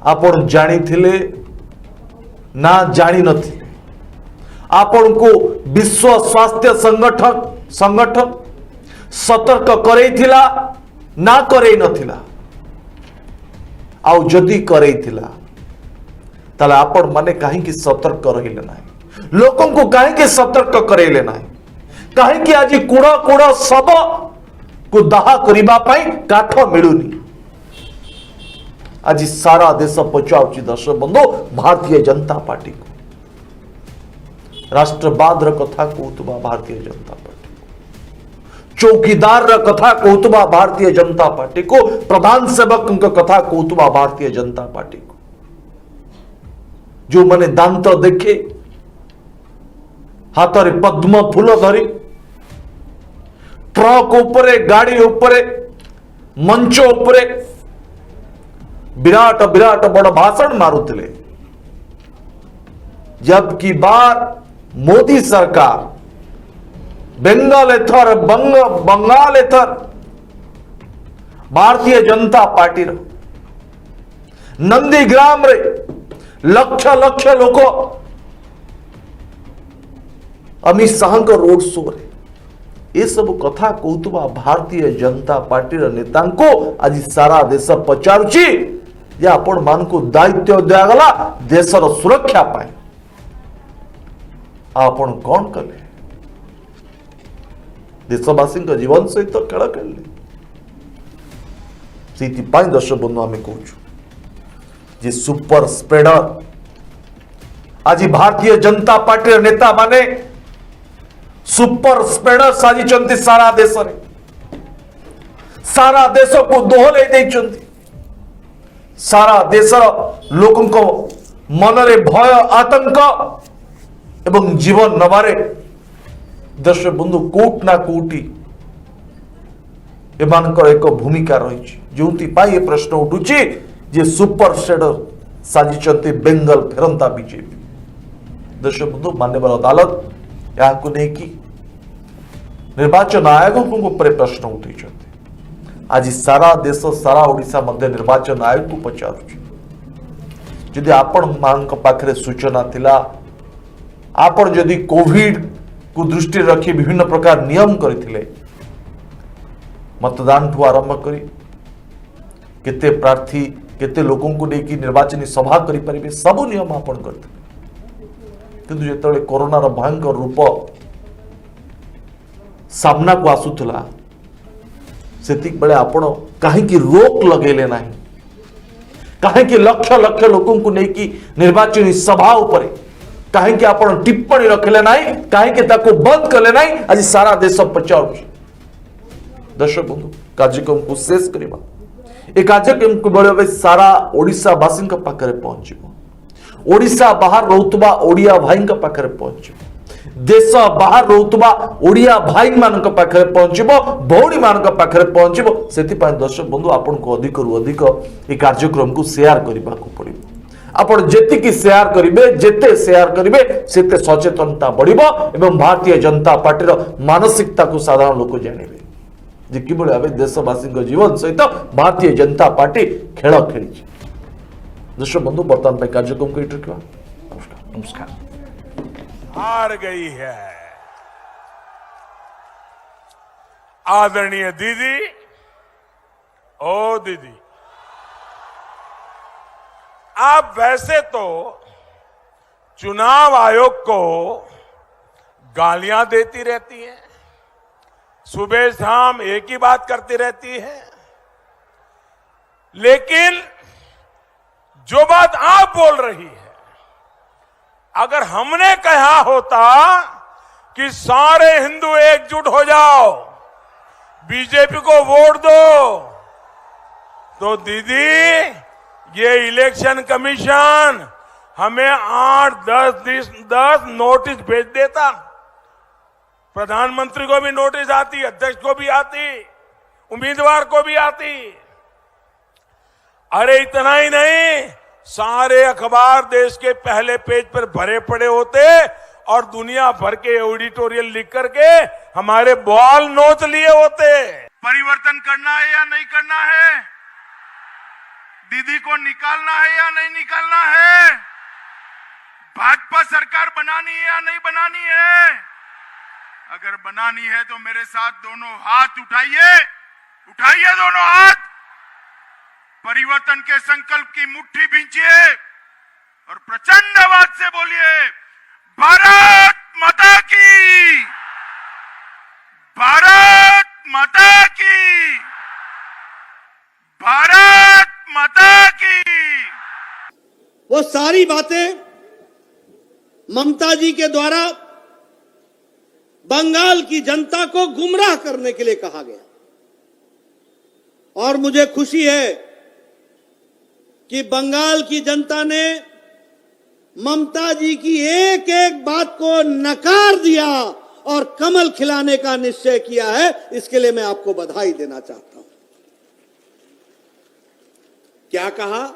आपण जानी थिले ना जानी नथिले आपण को विश्व स्वास्थ्य संगठन सतर्क करैथिला ना करै नथिला आउ जदि करैथिला ताले आपण माने कहीं सतर्क रहिले नाही लोकों को कहीं सतर्क करैले नाही कहीं आज कुड़ कुड़ सब को दाह करिबा पई काठ मिलुनी आज सारा देश पचाउची दर्शक बंधु भारतीय जनता पार्टी को राष्ट्रवाद कथा कहतुबा भारतीय जनता पार्टी चौकीदार कथा कहतुबा भारतीय जनता पार्टी को प्रधान सेवक कथा कहतुबा भारतीय जनता पार्टी को जो माने दांत देखे हाथ में पद्म फूल धरी ट्रक उपरे गाड़ी उपरे मंच उपरे विराट विराट बड़ भाषण मारुतिले जबकि बार मोदी सरकार बेंगल एथर बंगाल एथर भारतीय जनता पार्टी नंदीग्राम रे लक्ष लक्ष लोक अमित शाह रोड शो रे ये सब कथा कहतुबा भारतीय जनता पार्टी नेता को आज सारा देश पचारुची जे आपण मान को दायित्व दिगला देशर सुरक्षा पाए आपण कौन कले देशवासी जीवन सहित खेल खेलिले से दर्शक बंधु आम कहूँ जे सुपर स्प्रेडर आज भारतीय जनता पार्टी नेता माने सुपर स्प्रेडर साजिचंती सारा देश रे सारा देश को दोहले देइचंती सारा देशर लोकों को मन रे भय आतंक एवं जीवन नबारे दर्शक बंधु कोट ना कोटी एमानकर एक भूमिका रही जो ये प्रश्न उठुची जे सुपर स्प्रेडर साजिचंती बेंगल फेरंता बीजेपी दर्शक बंधु मान्यवर अदालत या निर्वाचन आयोग को प्रश्न उठे आज सारा देश सारा ओडिशा मध्य निर्वाचन आयोग को पचारुची जदि आपण मान पाखरे सूचना थिला आपण जदि कोविड को दृष्टि रखी विभिन्न प्रकार नियम करथिले मतदान ठू आरंभ करी केते प्रार्थी केते लोकों को लेकिन निर्वाचन सभा करि परिबे सब नियम आपण करथिले किंतु जेतले कोरोना रो भयंकर रूप सामना को आसुथला सेतिक बेले आपण काहे की रोक लगेले नाही काहे की लक्ष लक्ष लोकों को लेकी निर्वाचन सभा ऊपर काहे की आपण टिप्पणी रखले नाही काहे की ताको बंद करले नाही आज सारा देश पचार दर्शक बंधु कार्यक्रम को शेष करवा ए कार्यक्रम को बड़े सारा ओडिशा वासी पाखरे पहुंचबो ओडिशा बाहर रहउतबा ओडिया भाई पाखरे पहुंचबो देश बाहर रहउतबा ओडिया भाई मान पाखरे पहुंचबो भौणी मान पाखरे पहुंचबो सेति पाए दर्शक बंधु आपन को अधिक रु अधिक ए कार्यक्रम को शेयर करबा को पड़िबो आपण जेति की शेयर करिवे जेते शेयर करिवे सेते सचेतनता बढ़िबो एवं भारतीय जनता पार्टी रो मानसिकता को साधारण लोक जानिबे जे किबळे आबे देशवासी जीवन सहित भारतीय जनता पार्टी खेल खेली दर्शक बंधु वर्तमान पे कार्यक्रम को रखा नमस्कार नमस्कार हार गई है आदरणीय दीदी ओ दीदी आप वैसे तो चुनाव आयोग को गालियां देती रहती हैं सुबह शाम एक ही बात करती रहती है लेकिन जो बात आप बोल रही है अगर हमने कहा होता कि सारे हिंदू एकजुट हो जाओ बीजेपी को वोट दो तो दीदी ये इलेक्शन कमीशन हमें 8-10 नोटिस भेज देता प्रधानमंत्री को भी नोटिस आती अध्यक्ष को भी आती उम्मीदवार को भी आती अरे इतना ही नहीं सारे अखबार देश के पहले पेज पर भरे पड़े होते और दुनिया भर के एडिटोरियल लिख करके हमारे बॉल नोच लिए होते परिवर्तन करना है या नहीं करना है दीदी को निकालना है या नहीं निकालना है भाजपा सरकार बनानी है या नहीं बनानी है अगर बनानी है तो मेरे साथ दोनों हाथ उठाइए उठाइए दोनों हाथ परिवर्तन के संकल्प की मुट्ठी भींचिए और प्रचंड आवाज से बोलिए भारत माता की भारत माता की भारत माता की वो सारी बातें ममता जी के द्वारा बंगाल की जनता को गुमराह करने के लिए कहा गया और मुझे खुशी है कि बंगाल की जनता ने ममता जी की एक एक बात को नकार दिया और कमल खिलाने का निश्चय किया है इसके लिए मैं आपको बधाई देना चाहता हूं क्या कहा